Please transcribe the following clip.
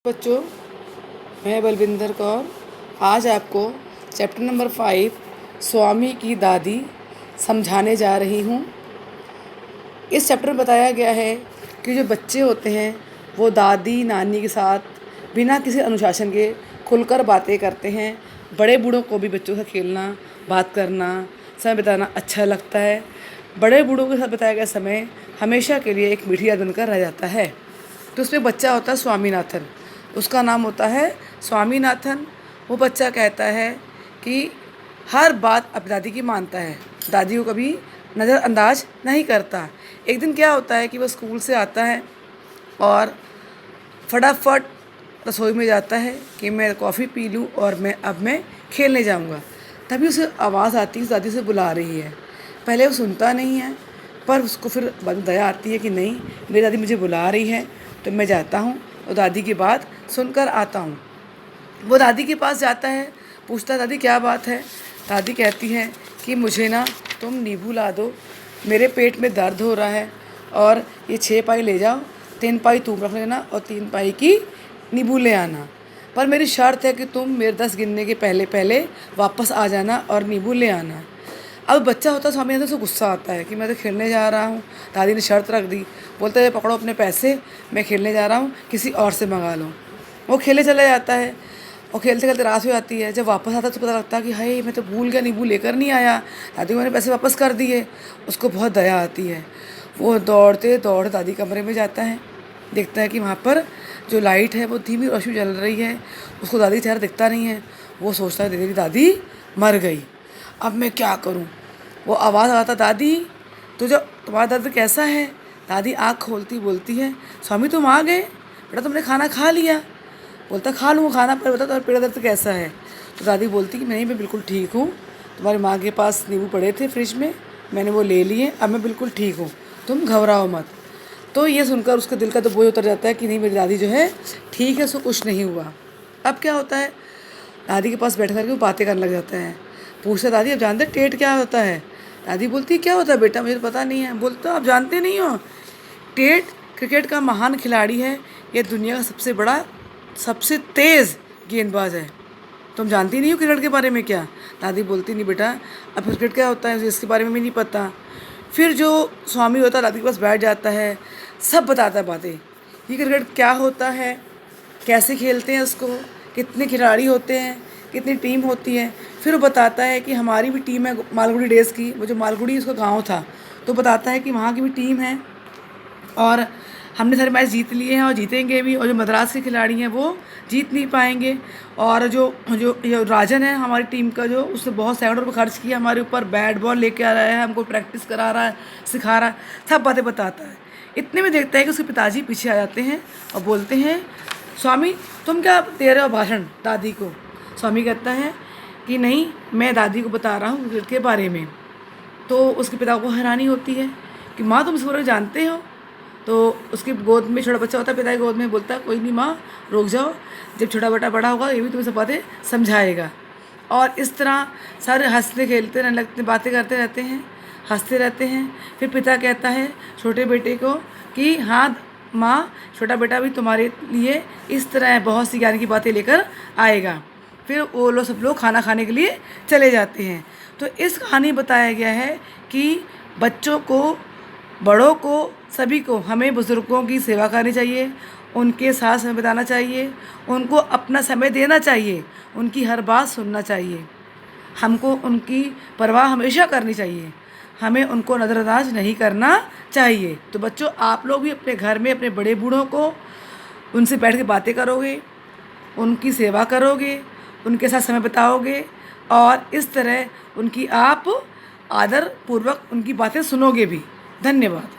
बच्चों, मैं बलविंदर कौर आज आपको चैप्टर नंबर 5 स्वामी की दादी समझाने जा रही हूँ। इस चैप्टर में बताया गया है कि जो बच्चे होते हैं वो दादी नानी के साथ बिना किसी अनुशासन के खुलकर बातें करते हैं। बड़े बूढ़ों को भी बच्चों के साथ खेलना, बात करना, समय बिताना अच्छा लगता है। बड़े बूढ़ों के साथ बताया गया समय हमेशा के लिए एक मीठी याद बनकर रह जाता है। तो उसमें बच्चा होता है स्वामीनाथन, उसका नाम होता है स्वामीनाथन। वो बच्चा कहता है कि हर बात अपनी दादी की मानता है, दादी को कभी नज़रअंदाज नहीं करता। एक दिन क्या होता है कि वह स्कूल से आता है और फटाफट रसोई में जाता है कि मैं कॉफ़ी पी लूँ और मैं खेलने जाऊँगा। तभी उसे आवाज़ आती है, उस दादी से बुला रही है। पहले वो सुनता नहीं है, पर उसको फिर बाद दया आती है कि नहीं, मेरी दादी मुझे बुला रही है तो मैं जाता हूँ और दादी की बात सुनकर आता हूँ। वो दादी के पास जाता है, पूछता है दादी क्या बात है। दादी कहती है कि मुझे ना तुम नींबू ला दो, मेरे पेट में दर्द हो रहा है और ये 6 पाई ले जाओ, 3 पाई तुम रख लेना और 3 पाई की नींबू ले आना, पर मेरी शर्त है कि तुम मेरे 10 गिनने के पहले पहले वापस आ जाना और नींबू ले आना। अब बच्चा होता है स्वामीनाथन से गुस्सा आता है कि मैं तो खेलने जा रहा हूँ, दादी ने शर्त रख दी। बोलते है पकड़ो अपने पैसे, मैं खेलने जा रहा हूँ, किसी और से मंगा लो। वो खेलने चला जाता है और खेलते खेलते रात हो जाती है। जब वापस आता है तो पता लगता है कि हाय मैं तो भूल गया, नींबू लेकर नहीं आया, दादी को मैंने पैसे वापस कर दिए। उसको बहुत दया आती है। वो दौड़ते दौड़ते दादी कमरे में जाता है, देखता है कि वहाँ पर जो लाइट है वो धीमी रोशनी जल रही है। उसको दादी चेहरा दिखता नहीं है। वो सोचता है मेरी दादी मर गई, अब मैं क्या करूं। वो आवाज़ आता, दादी तुम्हारा दर्द कैसा है। दादी आँख खोलती बोलती है, स्वामी तुम आ गए, बेटा तुमने खाना खा लिया। बोलता खा लूँगा खाना, पर बता तुम्हारा पेट दर्द कैसा है। तो दादी बोलती कि नहीं मैं बिल्कुल ठीक हूँ, तुम्हारी माँ के पास नींबू पड़े थे फ्रिज में, मैंने वो ले लिए, अब मैं बिल्कुल ठीक हूँ, तुम घबराओ मत। तो ये सुनकर उसके दिल का तो बोझ उतर जाता है कि नहीं मेरी दादी जो है ठीक है, उसको कुछ नहीं हुआ। अब क्या होता है, दादी के पास बैठ करके वो बातें करने लग जाता है। पूछता दादी अब जानते टेट क्या होता है। दादी बोलती है क्या होता है बेटा, मुझे तो पता नहीं है। बोलता आप जानते नहीं हो, टेट क्रिकेट का महान खिलाड़ी है, ये दुनिया का सबसे बड़ा सबसे तेज़ गेंदबाज है, तुम जानती नहीं हो क्रिकेट के बारे में क्या। दादी बोलती नहीं बेटा, अब क्रिकेट क्या होता है इसके बारे में भी नहीं पता। फिर जो स्वामी होता है दादी के पास बैठ जाता है, सब बताता है बातें, ये क्रिकेट क्या होता है, कैसे खेलते हैं उसको, कितने खिलाड़ी होते हैं, कितनी टीम होती है। फिर वो बताता है कि हमारी भी टीम है मालगुड़ी डेज़ की, वो जो मालगुड़ी उसका गांव था, तो बताता है कि वहाँ की भी टीम है और हमने सारे मैच जीत लिए हैं और जीतेंगे भी, और जो मद्रास के खिलाड़ी हैं वो जीत नहीं पाएंगे। और जो राजन है हमारी टीम का, जो उसने बहुत सैकड़ों रुपये खर्च किया हमारे ऊपर, बैट बॉल लेके आ रहा है, हमको प्रैक्टिस करा रहा है, सिखा रहा है, सब बातें बताता है। इतने में देखता है कि उसके पिताजी पीछे आ जाते हैं और बोलते हैं स्वामी तुम क्या दे रहे हो भाषण दादी को। स्वामी कहता है कि नहीं मैं दादी को बता रहा हूँ क्रिकेट के बारे में। तो उसके पिता को हैरानी होती है कि माँ तुम इस बारे में जानते हो। तो उसकी गोद में छोटा बच्चा होता है, पिता की गोद में, बोलता है कोई नहीं माँ रुक जाओ, जब छोटा बेटा बड़ा होगा ये भी तुम्हें सब बातें समझाएगा। और इस तरह सारे हंसते खेलते रहने लगते, बातें करते रहते हैं, हंसते रहते हैं। फिर पिता कहता है छोटे बेटे को कि हाँ माँ, छोटा बेटा भी तुम्हारे लिए इस तरह बहुत सी ज्ञान की बातें लेकर आएगा। फिर वो लोग सब लोग खाना खाने के लिए चले जाते हैं। तो इस कहानी बताया गया है कि बच्चों को, बड़ों को, सभी को हमें बुज़ुर्गों की सेवा करनी चाहिए, उनके साथ समय बिताना चाहिए, उनको अपना समय देना चाहिए, उनकी हर बात सुनना चाहिए, हमको उनकी परवाह हमेशा करनी चाहिए, हमें उनको नज़रअंदाज नहीं करना चाहिए। तो बच्चों आप लोग भी अपने घर में अपने बड़े बूढ़ों को, उनसे बैठ के बातें करोगे, उनकी सेवा करोगे, उनके साथ समय बिताओगे और इस तरह उनकी आप आदर पूर्वक उनकी बातें सुनोगे भी। धन्यवाद।